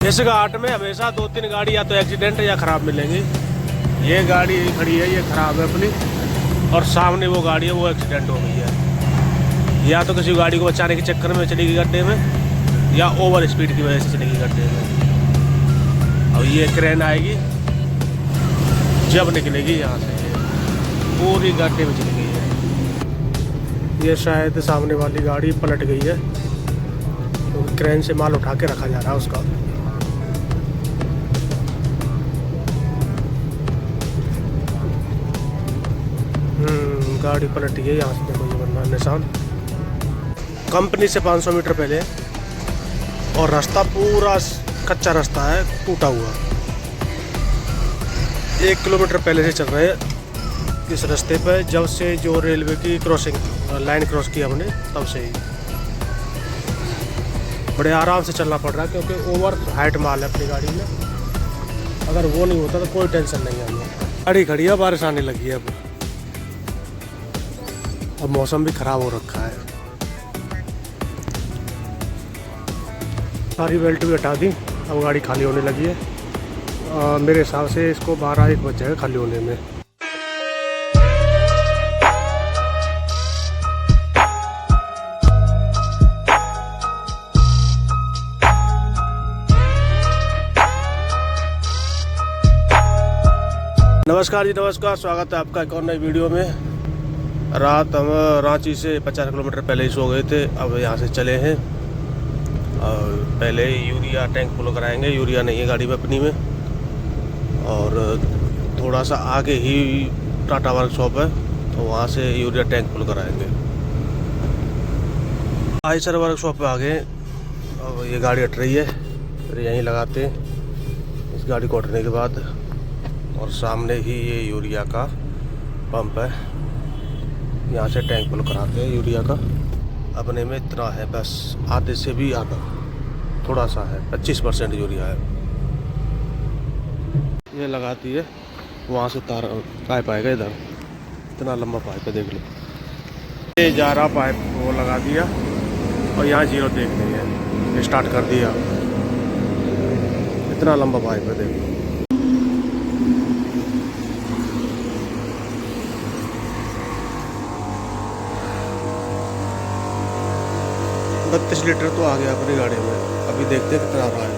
इस घाट में हमेशा 2-3 गाड़ी या तो एक्सीडेंट या खराब मिलेंगी। ये गाड़ी खड़ी है, ये खराब है अपनी, और सामने वो गाड़ी है, वो एक्सीडेंट हो गई है। या तो किसी गाड़ी को बचाने के चक्कर में चली गई गड्ढे में, या ओवर स्पीड की वजह से चली गई गड्ढे में। अब ये क्रेन आएगी, जब निकलेगी यहाँ से, पूरी गड्ढे में चली गई है। ये शायद सामने वाली गाड़ी पलट गई है, तो क्रेन से माल उठा के रखा जा रहा है उसका। गाड़ी पलट गई। यहाँ से देखो ये बनना निशान कंपनी से 500 मीटर पहले, और रास्ता पूरा कच्चा रास्ता है, टूटा हुआ। 1 किलोमीटर पहले से चल रहे हैं इस रास्ते पर, जब से जो रेलवे की क्रॉसिंग लाइन क्रॉस की हमने तब से ही बड़े आराम से चलना पड़ रहा है, क्योंकि ओवर हाइट माल है अपनी गाड़ी में। अगर वो नहीं होता तो कोई टेंशन नहीं है हमें। गाड़ी खड़ी है, बारिश आने लगी है अब मौसम भी ख़राब हो रखा है। सारी बेल्ट भी हटा दी, अब गाड़ी खाली होने लगी है। मेरे हिसाब से इसको 12-1 बज जाएगा खाली होने में। नमस्कार जी, नमस्कार, स्वागत है आपका एक और नई वीडियो में। रात हम रांची से 50 किलोमीटर पहले ही सो गए थे। अब यहाँ से चले हैं और पहले यूरिया टैंक फुल कराएंगे। यूरिया नहीं है गाड़ी में अपनी में, और थोड़ा सा आगे ही टाटा वर्कशॉप है, तो वहाँ से यूरिया टैंक फुल कराएंगे। आइसर वर्कशॉप पे आ गए। अब ये गाड़ी हट रही है, फिर यहीं लगाते हैं इस गाड़ी को हटने के बाद। और सामने ही ये यूरिया का पंप है, यहाँ से टैंक फुल कराते हैं यूरिया का। अपने में इतना है, बस आधे से भी आधा, थोड़ा सा है, 25% यूरिया है। ये लगाती है, वहाँ से तार पाइप आएगा इधर, इतना लंबा पाइप है, देख लो। ये जा रहा पाइप वो लगा दिया, और यहाँ 0 देख लीजिए, स्टार्ट कर दिया। इतना लंबा पाइप है, देख लो। 32 लीटर तो आ गया अपनी गाड़ी में। अभी देखते हैं कितना आ रहा है।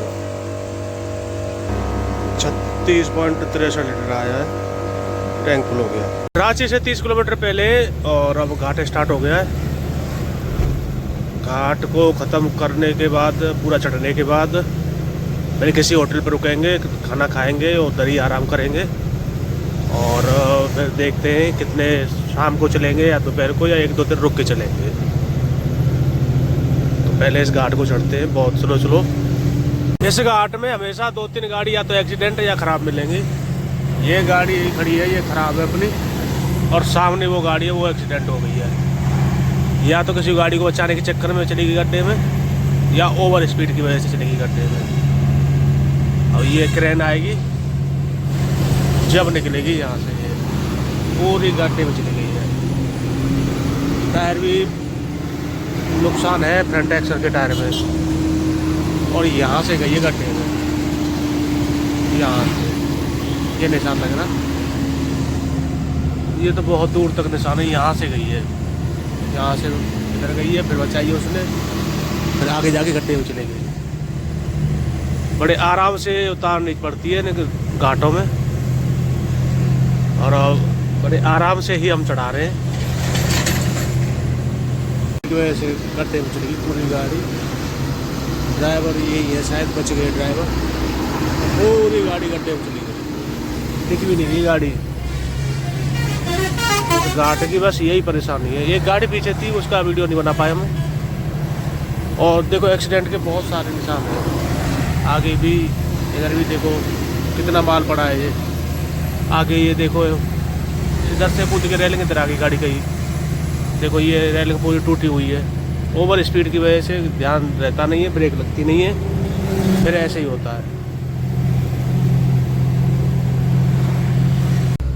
36.63 लीटर आया है, टैंक फुल हो गया। रांची से 30 किलोमीटर पहले, और अब घाट स्टार्ट हो गया है। घाट को ख़त्म करने के बाद, पूरा चढ़ने के बाद पहले किसी होटल पर रुकेंगे, खाना खाएंगे और उधर ही आराम करेंगे। और फिर देखते हैं कितने शाम को चलेंगे, या दोपहर को, या 1-2 दिन रुक के चलेंगे। पहले इस घाट को चढ़ते हैं, बहुत स्लो। इस घाट में हमेशा 2-3 गाड़ी या तो एक्सीडेंट या ख़राब मिलेंगी। ये गाड़ी खड़ी है, ये ख़राब है अपनी, और सामने वो गाड़ी है, वो एक्सीडेंट हो गई है। या तो किसी गाड़ी को बचाने के चक्कर में चली गई गड्ढे में, या ओवर स्पीड की वजह से चली गई गड्ढे में। अब ये क्रेन आएगी, जब निकलेगी यहाँ से, ये पूरी गड्ढे में चली गई है। टायर भी नुकसान है फ्रंट एक्सल के टायर में, और यहाँ से गई है गड्ढे में, यहाँ से ये निशान लग रहा। ये तो बहुत दूर तक निशान है, यहाँ से गई है, यहाँ से इधर गई है, फिर बचाई उसने, फिर आगे जाके गड्ढे में चले गई। बड़े आराम से उतारनी पड़ती है घाटों में, और बड़े आराम से ही हम चढ़ा रहे हैं। ऐसे गड्ढे में चली पूरी गाड़ी। ड्राइवर यही है, शायद बच गए ड्राइवर। पूरी गाड़ी गड्ढे में चली गई, दिख भी नहीं रही गाड़ी। घाट की बस यही परेशानी है। एक गाड़ी पीछे थी, उसका वीडियो नहीं बना पाए हम। और देखो एक्सीडेंट के बहुत सारे निशान हैं, आगे भी, इधर भी देखो कितना माल पड़ा है। ये आगे ये देखो, इधर से पूछ के रेलिंग इधर आगे गाड़ी गई, देखो ये रेलिंग पूरी टूटी हुई है। ओवर स्पीड की वजह से ध्यान रहता नहीं है, ब्रेक लगती नहीं है, फिर ऐसे ही होता है।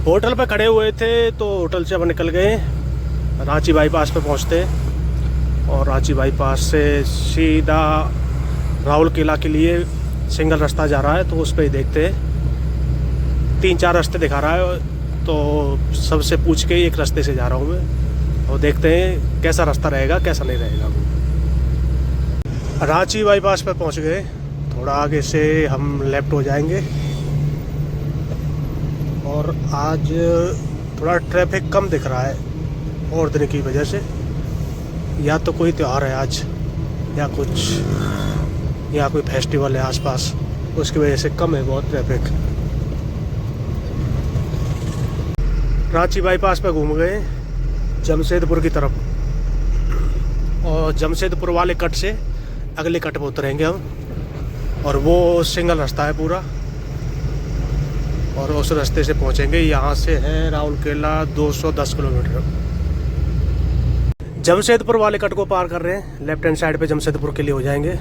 होटल पे खड़े हुए थे, तो होटल से अब निकल गए, रांची बाईपास पे पहुंचते हैं, और रांची बाईपास से सीधा राहुल किला के लिए सिंगल रास्ता जा रहा है, तो उस पर ही देखते हैं। 3-4 रास्ते दिखा रहा है, तो सबसे पूछ के एक रास्ते से जा रहा हूँ मैं, और देखते हैं कैसा रास्ता रहेगा कैसा नहीं रहेगा। वो रांची बाईपास पर पहुँच गए। थोड़ा आगे से हम लेफ्ट हो जाएंगे। और आज थोड़ा ट्रैफिक कम दिख रहा है और दिन की वजह से, या तो कोई त्यौहार है आज, या कोई फेस्टिवल है आसपास, उसकी वजह से कम है बहुत ट्रैफिक। रांची बाईपास पे घूम गए जमशेदपुर की तरफ, और जमशेदपुर वाले कट से अगले कट पर उतरेंगे हम, और वो सिंगल रास्ता है पूरा, और उस रास्ते से पहुंचेंगे। यहाँ से है राउरकेला 210 किलोमीटर। जमशेदपुर वाले कट को पार कर रहे हैं, लेफ्ट हैंड साइड पे जमशेदपुर के लिए हो जाएंगे,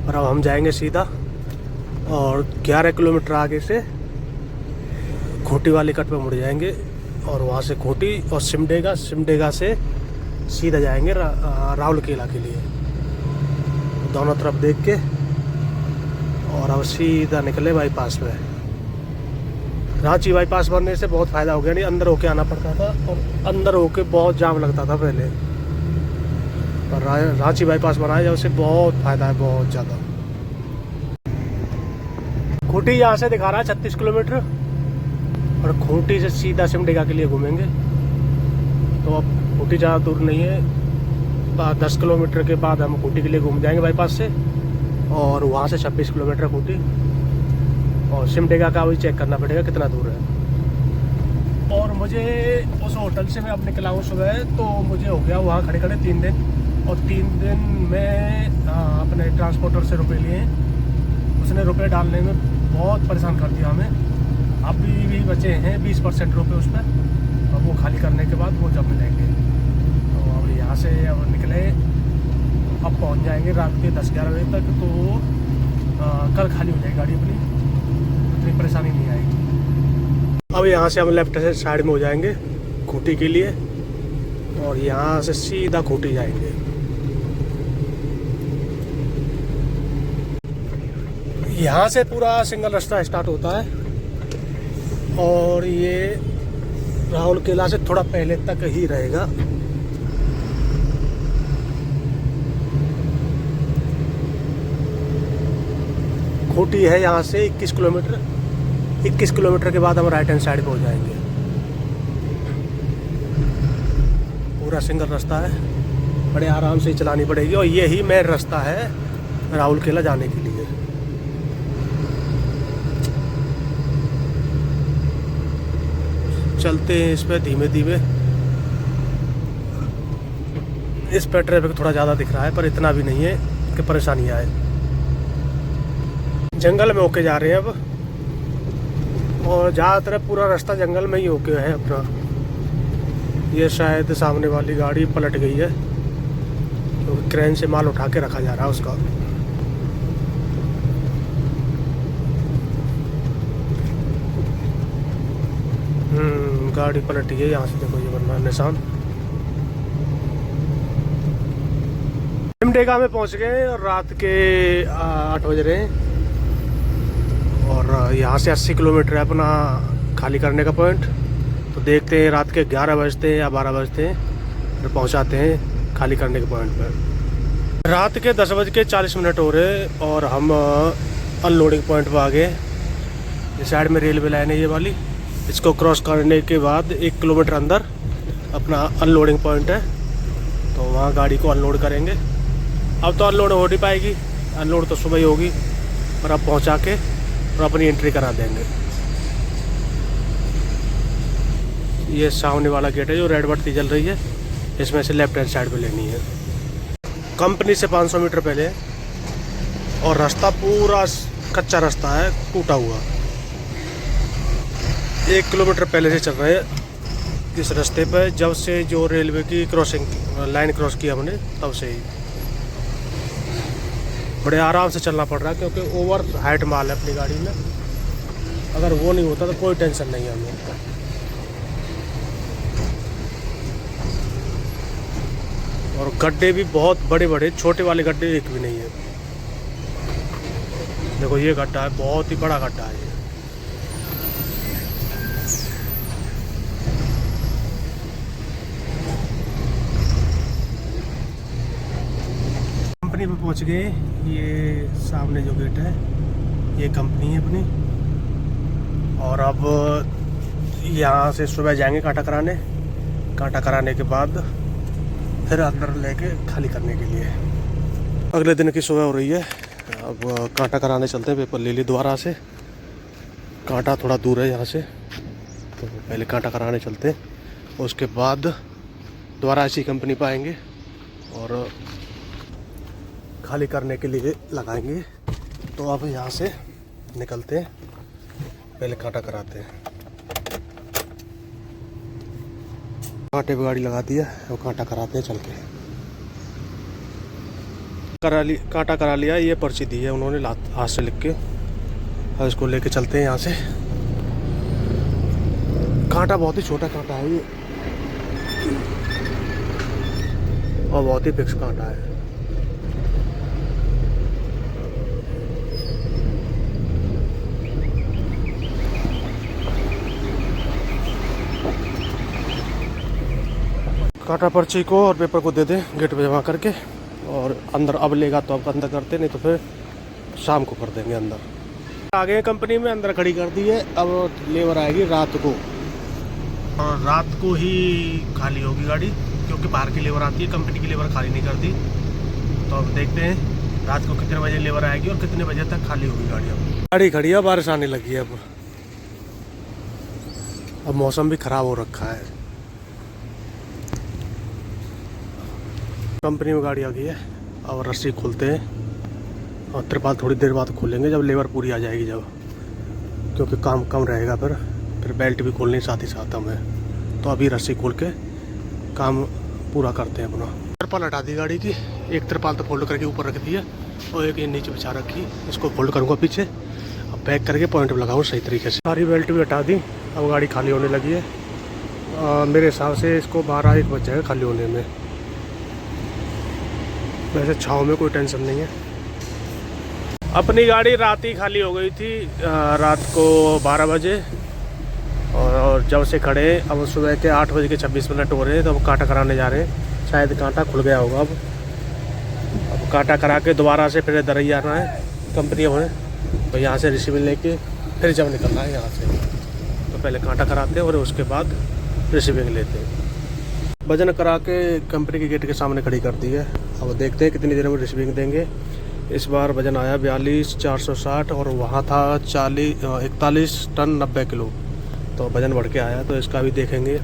और अब हम जाएंगे सीधा, और 11 किलोमीटर आगे से खूंटी वाले कट पे मुड़ जाएंगे, और वहाँ से खूंटी और सिमडेगा से सीधा जाएंगे राउरकेला के लिए। दोनों तरफ देख के और अब सीधा निकले बाईपास पे। रांची बाईपास बनने से बहुत फ़ायदा हो गया, नहीं अंदर होके आना पड़ता था, और अंदर होके बहुत जाम लगता था पहले, पर रांची बाईपास बनाया जब से बहुत फ़ायदा है, बहुत ज़्यादा। खूंटी यहाँ से दिखा रहा है 36 किलोमीटर, और खूंटी से सीधा सिमडेगा के लिए घूमेंगे। तो अब खूंटी ज़्यादा दूर नहीं है, 10 किलोमीटर के बाद हम खूंटी के लिए घूम जाएंगे बाईपास से, और वहाँ से 26 किलोमीटर खूंटी, और सिमडेगा का भी चेक करना पड़ेगा कितना दूर है। और मुझे उस होटल से मैं अब निकला हूँ सुबह, तो मुझे हो गया वहाँ खड़े खड़े 3 दिन, और 3 दिन में अपने ट्रांसपोर्टर से रुपए लिए। उसने रुपए डालने में बहुत परेशान कर दिया हमें। अभी भी बचे हैं 20% रुपये उस पर, और वो खाली करने के बाद वो जब मिलेंगे। तो अब यहाँ से अब निकले, अब पहुँच जाएंगे रात के 10-11 बजे तक, तो कल खाली हो जाएगी गाड़ी अपनी, इतनी परेशानी नहीं आएगी। अब यहाँ से हम लेफ्ट साइड में हो जाएंगे खूंटी के लिए, और यहाँ से सीधा खूंटी जाएंगे। यहाँ से पूरा सिंगल रास्ता स्टार्ट होता है, और ये राउरकेला से थोड़ा पहले तक ही रहेगा। खूंटी है यहाँ से 21 किलोमीटर। 21 किलोमीटर के बाद हम राइट हैंड साइड पे हो जाएंगे। पूरा सिंगल रास्ता है, बड़े आराम से चलानी पड़ेगी, और यही मेन रास्ता है राउरकेला जाने के लिए। चलते हैं इस पे धीमे धीमे। इस पे ट्रैफिक थोड़ा ज़्यादा दिख रहा है, पर इतना भी नहीं है कि परेशानी आए। जंगल में होके जा रहे हैं अब, और ज़्यादातर पूरा रास्ता जंगल में ही होके है अपना। ये शायद सामने वाली गाड़ी पलट गई है, तो क्रेन से माल उठा के रखा जा रहा है उसका। गाड़ी पलटी है, यहाँ से देखो ये बनना निशान। सिमडेगा में पहुँच गए, और रात के 8 बज रहे हैं, और यहाँ से 80 किलोमीटर है अपना खाली करने का पॉइंट। तो देखते हैं रात के 11 बजते हैं या 12 बजते हैं, फिर पहुँचाते हैं खाली करने के पॉइंट पर। रात के 10:40 हो रहे, और हम अनलोडिंग पॉइंट पर आ गए। इस साइड में रेलवे लाइन है ये वाली, इसको क्रॉस करने के बाद 1 किलोमीटर अंदर अपना अनलोडिंग पॉइंट है, तो वहाँ गाड़ी को अनलोड करेंगे। अब तो अनलोड हो नहीं पाएगी, अनलोड तो सुबह ही होगी, और अब पहुँचा के और अपनी एंट्री करा देंगे। ये सामने वाला गेट है जो रेड बत्ती जल रही है, इसमें से लेफ्ट हैंड साइड पे लेनी है। कंपनी से 500 मीटर पहले, और रास्ता पूरा कच्चा रास्ता है, टूटा हुआ। 1 किलोमीटर पहले से चल रहे हैं इस रास्ते पर, जब से जो रेलवे की क्रॉसिंग लाइन क्रॉस की हमने तब से ही। बड़े आराम से चलना पड़ रहा है, क्योंकि ओवर हाइट माल है अपनी गाड़ी में। अगर वो नहीं होता तो कोई टेंशन नहीं है हमें। और गड्ढे भी बहुत बड़े बड़े, छोटे वाले गड्ढे एक भी नहीं है। देखो ये गड्ढा है, बहुत ही बड़ा गड्ढा है ये। कंपनी पे पहुंच गए। ये सामने जो गेट है ये कंपनी है अपनी। और अब यहाँ से सुबह जाएंगे कांटा कराने। कांटा कराने के बाद फिर अंदर लेके खाली करने के लिए। अगले दिन की सुबह हो रही है। अब कांटा कराने चलते हैं। पेपर ले ली दोबारा से। कांटा थोड़ा दूर है यहाँ से, तो पहले कांटा कराने चलते हैं। उसके बाद दोबारा ऐसी कंपनी पर आएंगे और खाली करने के लिए लगाएंगे। तो अब यहाँ से निकलते हैं, पहले कांटा कराते हैं। कांटे पे गाड़ी लगा दी है और कांटा कराते हैं चल के। कांटा करा लिया। ये पर्ची दी है उन्होंने हाथ से लिख के। और इसको लेके चलते हैं यहाँ से। कांटा बहुत ही छोटा कांटा है ये और बहुत ही फिक्स कांटा है। कांटा पर्ची को और पेपर को दे दें गेट पे जमा करके। और अंदर अब लेगा तो अब अंदर करते, नहीं तो फिर शाम को कर देंगे अंदर। आ गए कंपनी में, अंदर खड़ी कर दी है। अब लेबर आएगी रात को और रात को ही खाली होगी गाड़ी, क्योंकि बाहर की लेबर आती है, कंपनी की लेबर खाली नहीं करती। तो अब देखते हैं रात को कितने बजे लेबर आएगी और कितने बजे तक खाली होगी गाड़ी। अब गाड़ी खड़ी है, बारिश आने लगी है। अब मौसम भी खराब हो रखा है। कंपनी में गाड़ी आ गई है। अब रस्सी खोलते हैं और त्रिपाल थोड़ी देर बाद खोलेंगे जब लेबर पूरी आ जाएगी, जब, क्योंकि काम कम रहेगा। फिर बेल्ट भी खोलनी साथ ही साथ हमें। तो अभी रस्सी खोल के काम पूरा करते हैं अपना। त्रिपाल हटा दी गाड़ी की। एक त्रिपाल तो फोल्ड करके ऊपर रख दी है और एक ये नीचे बिछा रखी। इसको फोल्ड करूँगा पीछे, अब पैक करके पॉइंट पे लगाऊँ सही तरीके से। सारी बेल्ट भी हटा दी। अब गाड़ी खाली होने लगी है। मेरे हिसाब से इसको 12-1 बज जाएगा खाली होने में। वैसे छाँव में कोई टेंशन नहीं है। अपनी गाड़ी रात ही खाली हो गई थी, रात को 12 बजे। और जब से खड़े अब सुबह के 8 बज के 26 मिनट हो रहे हैं। तो अब कांटा कराने जा रहे हैं। शायद कांटा खुल गया होगा। अब कांटा करा के दोबारा से फिर इधर ही आना है कंपनी में। तो यहाँ से रिसीविंग लेके फिर जब निकलना है यहाँ से। तो पहले कांटा कराते हैं और उसके बाद रिसीविंग लेते हैं। वजन करा के कंपनी के गेट के सामने खड़ी कर दी है। अब देखते हैं कितनी देर में रिसीविंग देंगे। इस बार वजन आया 42,460 और वहाँ था 41 टन 90 किलो। तो वजन बढ़ के आया, तो इसका भी देखेंगे,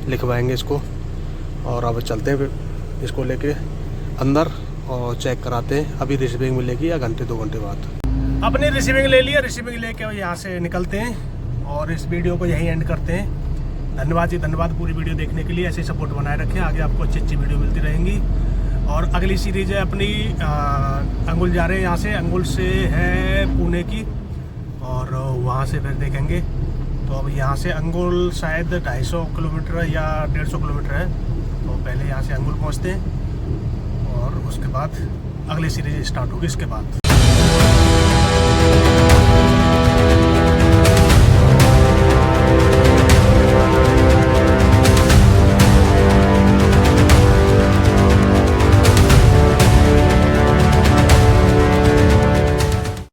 लिखवाएंगे इसको। और अब चलते हैं इसको लेके अंदर और चेक कराते हैं। अभी रिसीविंग मिलेगी या घंटे 2 घंटे बाद। अपनी रिसीविंग ले लिया। रिसीविंग लेके यहाँ से निकलते हैं और इस वीडियो को यहीं एंड करते हैं। धन्यवाद जी, धन्यवाद पूरी वीडियो देखने के लिए। ऐसे सपोर्ट बनाए रखें, आगे आपको अच्छी अच्छी वीडियो मिलती रहेंगी। और अगली सीरीज है अपनी अंगुल जा रहे हैं। यहाँ से अंगुल से है पुणे की और वहाँ से फिर देखेंगे। तो अब यहाँ से अंगुल शायद 250 किलोमीटर या 150 किलोमीटर है। तो पहले यहाँ से अंगुल पहुँचते हैं और उसके बाद अगली सीरीज स्टार्ट होगी इसके बाद।